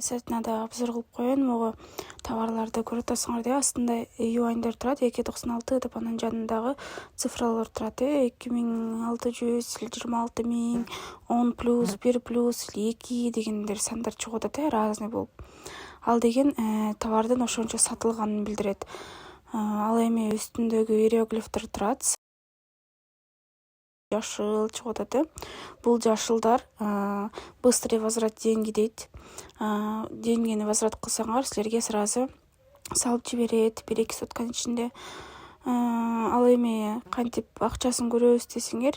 сайтына да обзор кылып коеюн. Могу товарларды көрүп атасыңар деп астында юаньдер турат 2,96 деп, анын жанындагы цифралар турат 2600, 26000, 10 плюс, 1 плюс, 2 дегендер сандар чыгып атат разный болуп. Ал деген товардын ошончо сатылганын билдирет. Ал эми үстүндөгү иероглифтер турат. Жашыл чыгып атат. Бул жашылдар быстрый возврат деньги дейт. Деньгини возврат кылсаңар, силерге сразу салып жиберет 1-2 сутканын ичинде. Ал эми кантип акчасын көрөбүз десеңер,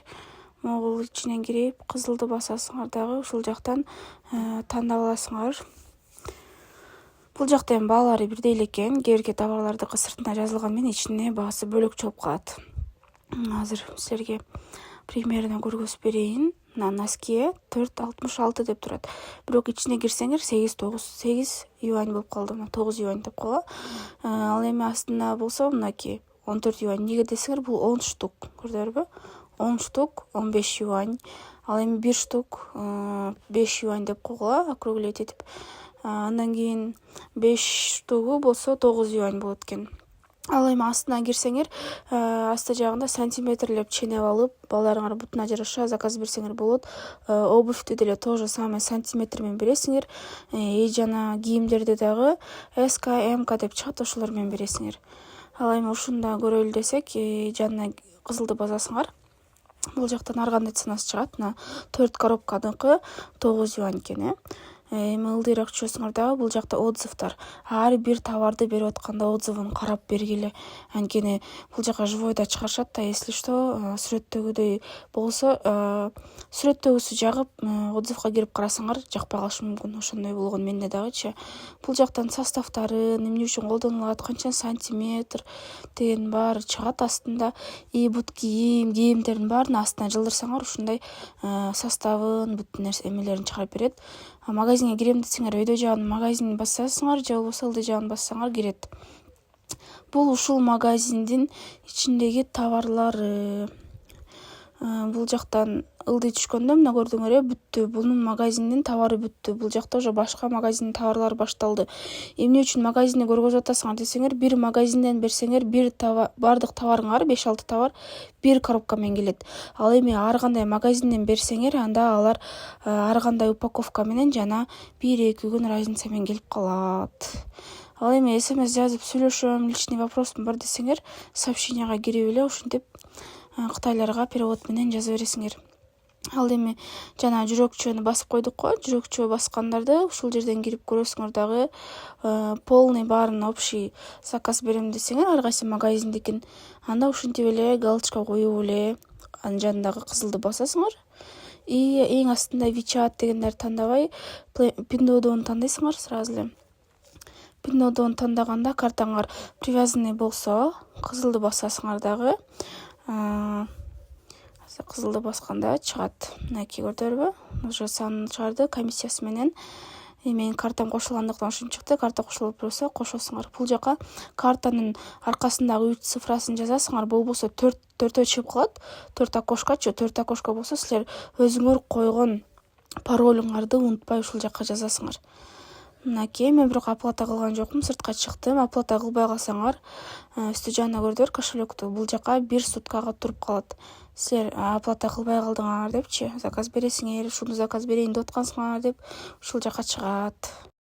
могул ичинен кирип, кызылды басасыңар дагы ушул жактан тандап аласыңар. Бул жакта эми баалары бирдей эле экен. Кээ бирки товарлардыкы сыртына жазылган менен ичинде баасы бөлөкчө болуп калат. Азыр силерге примерно көргөзүп берейин. Мына носки 4,66 деп турат. Бирок ичине кирсеңер 8 юань болуп калды. Мына 9 юань деп койгула. Ал эми астында болсо мынаки 14 юань. Неге десеңер, бул 10 штук. Көрдүңөрбү? 10 штук 15 юань. Ал эми 1 штук 5 юань деп койгула, округлить этип. Андан кийин 5 штугу болсо 9 юань болот экен. Ал эми астына кирсеңер, асты жагында сантиметрлеп ченеп алып, балдарыңар бутуна жараша заказ берсеңер болот. Обувьту деле то же самое сантиметр менен бересиңер. Жана кийимдерди дагы СК, МК деп чыгат, ошолор менен бересиңер. Ал эми ушунда көрөлү десек, жанына кызылды басасыңар. Бул жактан ар кандай ценасы чыгат. Мына 4 коробканыкы 9 юань экен. Эми ылдыйраак чөсүңөр дагы бул жакта отзывдар. Ар бир товарды берип атканда отзывын карап бергиле. Анткени бул жака живойда чыгарышат да, если что, сүрөттөгүдөй болсо, сүрөттөгүсү жагып, отзывга кирип карасаңар жакпай калышы мүмкүн. Ошондой болгон менде дагычы. Бул жактан составдарын, эмне үчүн колдонулат, канча сантиметр деген баары чыгат астында. И бут кийимдердин баарын астына жылдырсаңар, ушундай составын, бүтүн нерсе эмелерин чыгарып берет. Магазинге кирем десеңер, өйдө жагын магазинин басасыңар, же болбосо ылдый жагын бассаңар кирет. Бул ушул магазиндин ичиндеги товарлары. Бул жактан ылдый түшкөндө мына көрдүңөр, бүттү. Бунун магазиндин товары бүттү. Бул жакта уже башка магазиндин товарлары башталды. Эмне үчүн магазинди көргөзүп атасыңар десеңер, бир магазинден берсеңер, бардык товарыңар 5-6 товар бир коробка менен келет. Ал эми ар кандай магазинден берсеңер, анда алар ар кандай упаковка менен жана 1-2 күн разница менен келип калат. Ал эми СМС жазып сүйлөшөм, личный вопросум бар десеңер, сообщенияга кирип эле ушинтип кытайларга перевод менен жаза бересиңер. Ал эми жана жүрөкчөнү басып койдук го. Жүрөкчө баскандарды ушул жерден кирип көрөсүңөр дагы. Полный баарын общий заказ берем десеңер, ар кайсы магазиндикин, анда ушинтип эле галочка коюп эле анын жанындагы кызылды басасыңар. И эң астында WeChat дегендерди тандабай, Pinduodo'ну тандайсыңар сразу эле. Pinduodo'ну тандаганда картаңар привязанный болсо, кызылды басасыңар дагы. Кызылды басканда чыгат. Мынакей көрдүңөрбү? Уже санын чыгарды комиссиясы менен. Менин картам кошулгандыктан ушинтип чыкты. Карта кошулуп турса, кошосуңар. Бул жака картанын аркасындагы 3 цифрасын жазасыңар. Болбосо 4 чыгып калат. 4 окошкочу. 4 окошко болсо силер өзүңөр койгон паролуңарды унутпай ушул жака жазасыңар. Мынакей, мен бирок оплата кылган жокмун, сыртка чыктым. Оплата кылбай калсаңар, үстү жагына көрдүңөр кошелекту. Бул жака 1 суткага туруп калат. Силер оплата кылбай калдыңар депчи, заказ бересиңер, ушуну заказ берейин деп аткансыңар деп ушул жака чыгат.